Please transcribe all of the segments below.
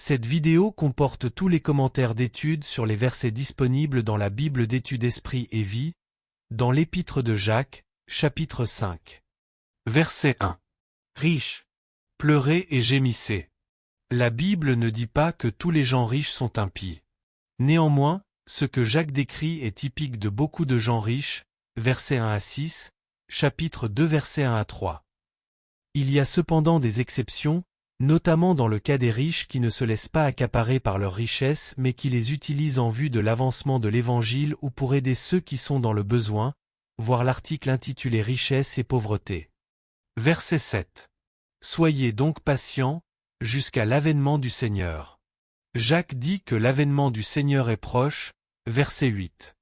Cette vidéo comporte tous les commentaires d'études sur les versets disponibles dans la Bible d'études Esprit et Vie, dans l'Épître de Jacques, chapitre 5. Verset 1. Riches, pleurez et gémissez. La Bible ne dit pas que tous les gens riches sont impies. Néanmoins, ce que Jacques décrit est typique de beaucoup de gens riches, versets 1 à 6, chapitre 2 versets 1 à 3. Il y a cependant des exceptions, notamment dans le cas des riches qui ne se laissent pas accaparer par leurs richesses mais qui les utilisent en vue de l'avancement de l'Évangile ou pour aider ceux qui sont dans le besoin, voir l'article intitulé Richesse et pauvreté. Verset 7. Soyez donc patients, jusqu'à l'avènement du Seigneur. Jacques dit que l'avènement du Seigneur est proche, verset 8.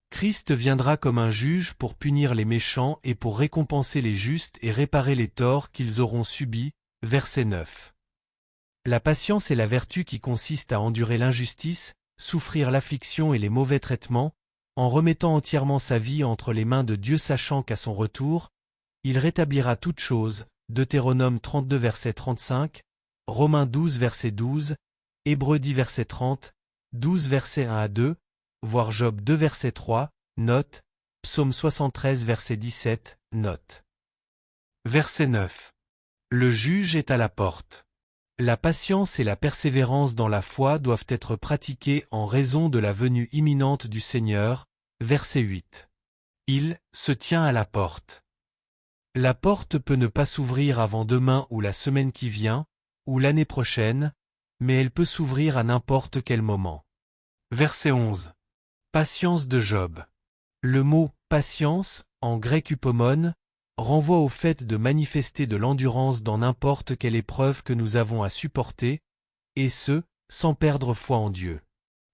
Christ viendra comme un juge pour punir les méchants et pour récompenser les justes et réparer les torts qu'ils auront subis, verset 9. La patience est la vertu qui consiste à endurer l'injustice, souffrir l'affliction et les mauvais traitements, en remettant entièrement sa vie entre les mains de Dieu sachant qu'à son retour, il rétablira toutes choses, Deutéronome 32 verset 35, Romains 12 verset 12, Hébreux 10 verset 30, 12 verset 1 à 2, voire Job 2 verset 3, note, Psaume 73 verset 17, note. Verset 9. Le juge est à la porte. La patience et la persévérance dans la foi doivent être pratiquées en raison de la venue imminente du Seigneur, verset 8. Il se tient à la porte. La porte peut ne pas s'ouvrir avant demain ou la semaine qui vient, ou l'année prochaine, mais elle peut s'ouvrir à n'importe quel moment. Verset 11. Patience de Job. Le mot « patience » en grec upomone, renvoie au fait de manifester de l'endurance dans n'importe quelle épreuve que nous avons à supporter, et ce, sans perdre foi en Dieu.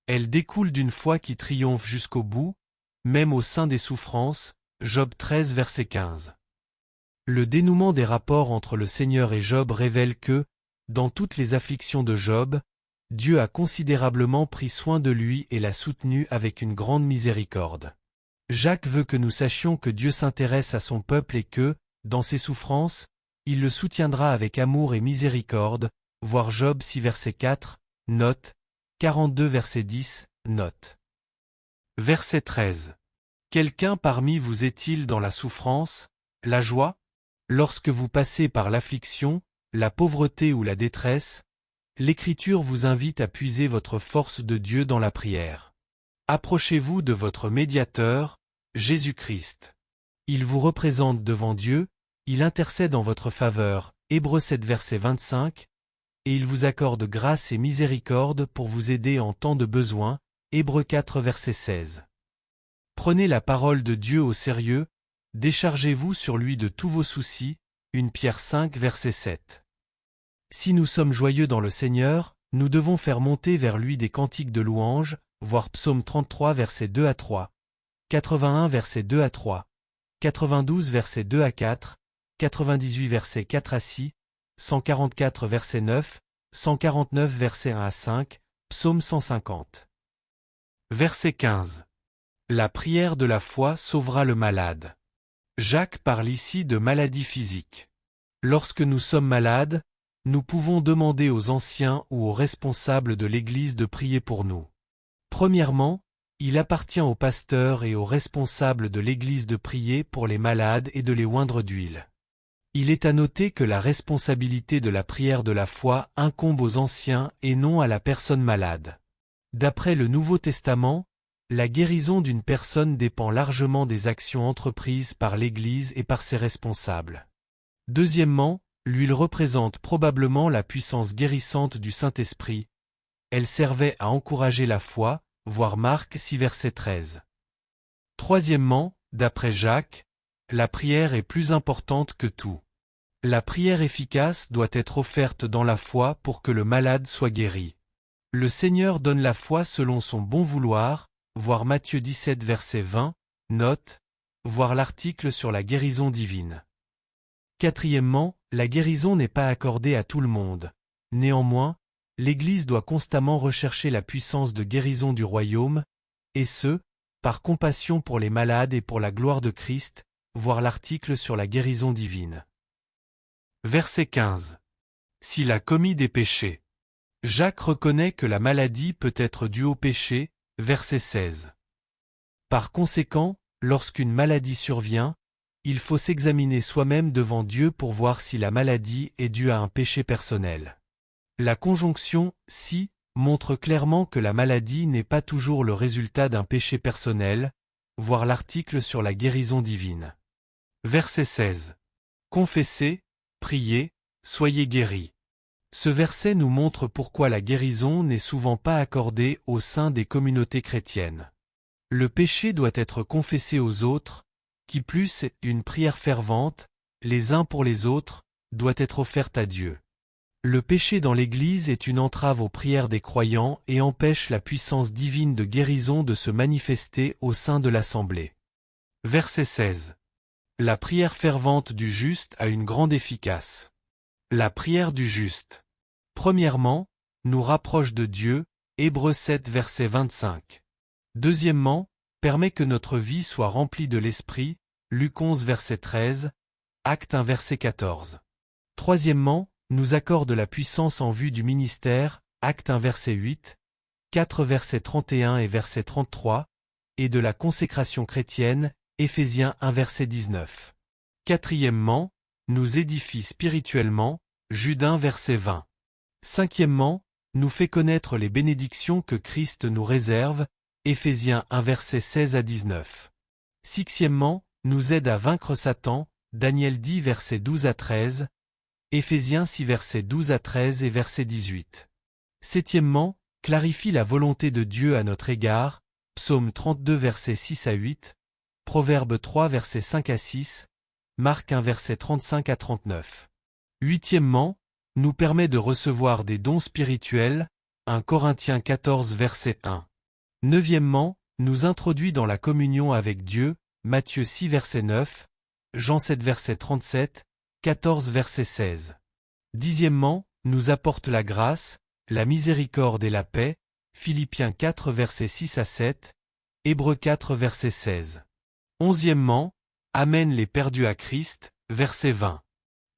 Elle découle d'une foi qui triomphe jusqu'au bout, même au sein des souffrances, Job 13 verset 15. Le dénouement des rapports entre le Seigneur et Job révèle que, dans toutes les afflictions de Job, Dieu a considérablement pris soin de lui et l'a soutenu avec une grande miséricorde. Jacques veut que nous sachions que Dieu s'intéresse à son peuple et que, dans ses souffrances, il le soutiendra avec amour et miséricorde, voir Job 6 verset 4, note, 42 verset 10, note. Verset 13. Quelqu'un parmi vous est-il dans la souffrance, la joie? Lorsque vous passez par l'affliction, la pauvreté ou la détresse, l'Écriture vous invite à puiser votre force de Dieu dans la prière. Approchez-vous de votre médiateur, Jésus-Christ. Il vous représente devant Dieu, il intercède en votre faveur, Hébreux 7 verset 25, et il vous accorde grâce et miséricorde pour vous aider en temps de besoin, Hébreux 4 verset 16. Prenez la parole de Dieu au sérieux, déchargez-vous sur lui de tous vos soucis, 1 Pierre 5 verset 7. Si nous sommes joyeux dans le Seigneur, nous devons faire monter vers lui des cantiques de louange, voir Psaume 33 versets 2 à 3, 81 versets 2 à 3, 92 versets 2 à 4, 98 versets 4 à 6, 144 versets 9, 149 versets 1 à 5, Psaume 150. Verset 15. La prière de la foi sauvera le malade. Jacques parle ici de maladie physique. Lorsque nous sommes malades, nous pouvons demander aux anciens ou aux responsables de l'Église de prier pour nous. Premièrement, il appartient aux pasteurs et aux responsables de l'Église de prier pour les malades et de les oindre d'huile. Il est à noter que la responsabilité de la prière de la foi incombe aux anciens et non à la personne malade. D'après le Nouveau Testament, la guérison d'une personne dépend largement des actions entreprises par l'Église et par ses responsables. Deuxièmement, l'huile représente probablement la puissance guérissante du Saint-Esprit. Elle servait à encourager la foi, voir Marc 6 verset 13. Troisièmement, d'après Jacques, la prière est plus importante que tout. La prière efficace doit être offerte dans la foi pour que le malade soit guéri. Le Seigneur donne la foi selon son bon vouloir, voir Matthieu 17 verset 20, note, voir l'article sur la guérison divine. Quatrièmement, la guérison n'est pas accordée à tout le monde. Néanmoins, l'Église doit constamment rechercher la puissance de guérison du royaume, et ce, par compassion pour les malades et pour la gloire de Christ, voir l'article sur la guérison divine. Verset 15. S'il a commis des péchés. Jacques reconnaît que la maladie peut être due au péché, verset 16. Par conséquent, lorsqu'une maladie survient, il faut s'examiner soi-même devant Dieu pour voir si la maladie est due à un péché personnel. La conjonction « si » montre clairement que la maladie n'est pas toujours le résultat d'un péché personnel, voir l'article sur la guérison divine. Verset 16. Confessez, priez, soyez guéris. Ce verset nous montre pourquoi la guérison n'est souvent pas accordée au sein des communautés chrétiennes. Le péché doit être confessé aux autres, qui plus une prière fervente, les uns pour les autres, doit être offerte à Dieu. Le péché dans l'Église est une entrave aux prières des croyants et empêche la puissance divine de guérison de se manifester au sein de l'assemblée. Verset 16. La prière fervente du juste a une grande efficace. La prière du juste. Premièrement, nous rapproche de Dieu, Hébreux 7 verset 25. Deuxièmement, permet que notre vie soit remplie de l'Esprit, Luc 11 verset 13, Actes 1 verset 14. Troisièmement, nous accorde la puissance en vue du ministère, Actes 1 verset 8, 4 verset 31 et verset 33, et de la consécration chrétienne, Éphésiens 1 verset 19. Quatrièmement, nous édifie spirituellement, Jude 1 verset 20. Cinquièmement, nous fait connaître les bénédictions que Christ nous réserve, Éphésiens 1 verset 16 à 19. Sixièmement, nous aide à vaincre Satan, Daniel 10 verset 12 à 13, Éphésiens 6 verset 12 à 13 et verset 18. Septièmement, clarifie la volonté de Dieu à notre égard, Psaume 32 verset 6 à 8, Proverbe 3 verset 5 à 6, Marc 1 verset 35 à 39. Huitièmement, nous permet de recevoir des dons spirituels, 1 Corinthiens 14 verset 1. Neuvièmement, nous introduit dans la communion avec Dieu, Matthieu 6 verset 9, Jean 7 verset 37, 14 verset 16. Dixièmement, nous apporte la grâce, la miséricorde et la paix, Philippiens 4 verset 6 à 7, Hébreux 4 verset 16. Onzièmement, amène les perdus à Christ, verset 20.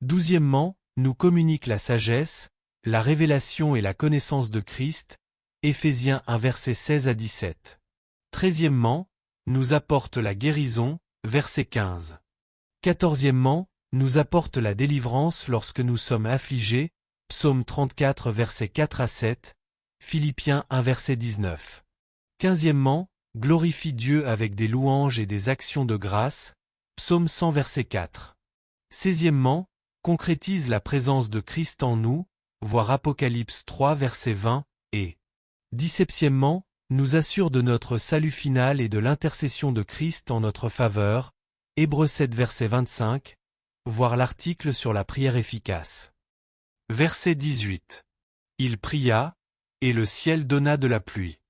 Douzièmement, nous communique la sagesse, la révélation et la connaissance de Christ, Éphésiens 1 verset 16 à 17. Treizièmement, nous apporte la guérison, verset 15. Quatorzièmement, nous apporte la délivrance lorsque nous sommes affligés, Psaume 34 verset 4 à 7, Philippiens 1 verset 19. Quinzièmement, glorifie Dieu avec des louanges et des actions de grâce, Psaume 100 verset 4. Seizièmement, concrétise la présence de Christ en nous, voir Apocalypse 3 verset 20, et 17e, nous assure de notre salut final et de l'intercession de Christ en notre faveur, Hébreux 7 verset 25, voir l'article sur la prière efficace. Verset 18. Il pria, et le ciel donna de la pluie.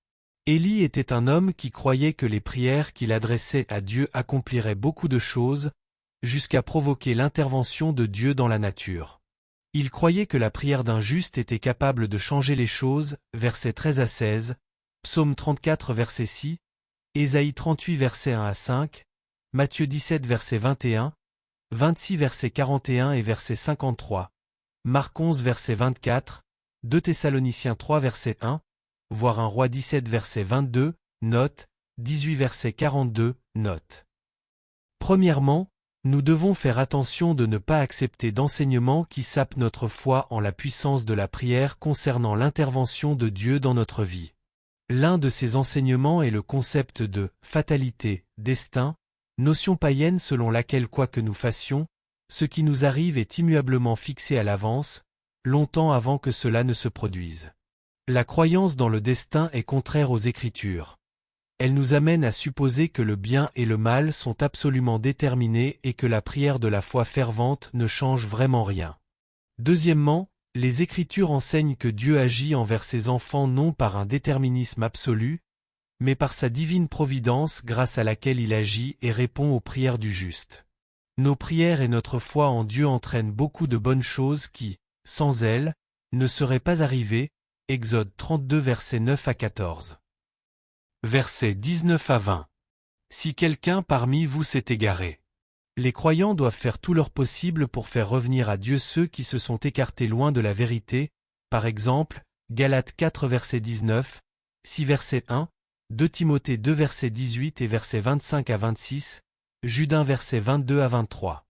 Élie était un homme qui croyait que les prières qu'il adressait à Dieu accompliraient beaucoup de choses, jusqu'à provoquer l'intervention de Dieu dans la nature. Il croyait que la prière d'un juste était capable de changer les choses, versets 13 à 16, Psaume 34 verset 6, Ésaïe 38 verset 1 à 5, Matthieu 17 verset 21, 26 verset 41 et verset 53, Marc 11 verset 24, 2 Thessaloniciens 3 verset 1, voir 1 Roi 17 verset 22, note, 18 verset 42, note. Premièrement, nous devons faire attention de ne pas accepter d'enseignements qui sapent notre foi en la puissance de la prière concernant l'intervention de Dieu dans notre vie. L'un de ces enseignements est le concept de « fatalité », « destin », notion païenne selon laquelle quoi que nous fassions, ce qui nous arrive est immuablement fixé à l'avance, longtemps avant que cela ne se produise. La croyance dans le destin est contraire aux Écritures. Elle nous amène à supposer que le bien et le mal sont absolument déterminés et que la prière de la foi fervente ne change vraiment rien. Deuxièmement, les Écritures enseignent que Dieu agit envers ses enfants non par un déterminisme absolu, mais par sa divine providence grâce à laquelle il agit et répond aux prières du juste. Nos prières et notre foi en Dieu entraînent beaucoup de bonnes choses qui, sans elles, ne seraient pas arrivées, Exode 32 versets 9 à 14. Versets 19 à 20. Si quelqu'un parmi vous s'est égaré. Les croyants doivent faire tout leur possible pour faire revenir à Dieu ceux qui se sont écartés loin de la vérité, par exemple, Galates 4 verset 19, 6 verset 1, 2 Timothée 2 verset 18 et versets 25 à 26, Jude 1 verset 22 à 23.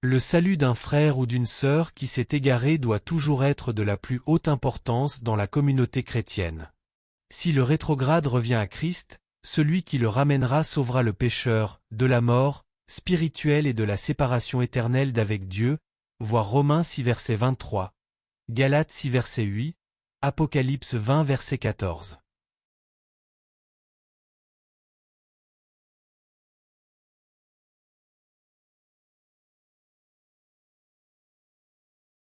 Le salut d'un frère ou d'une sœur qui s'est égaré doit toujours être de la plus haute importance dans la communauté chrétienne. Si le rétrograde revient à Christ, celui qui le ramènera sauvera le pécheur, de la mort spirituelle et de la séparation éternelle d'avec Dieu, voir Romains 6 verset 23, Galates 6 verset 8, Apocalypse 20 verset 14.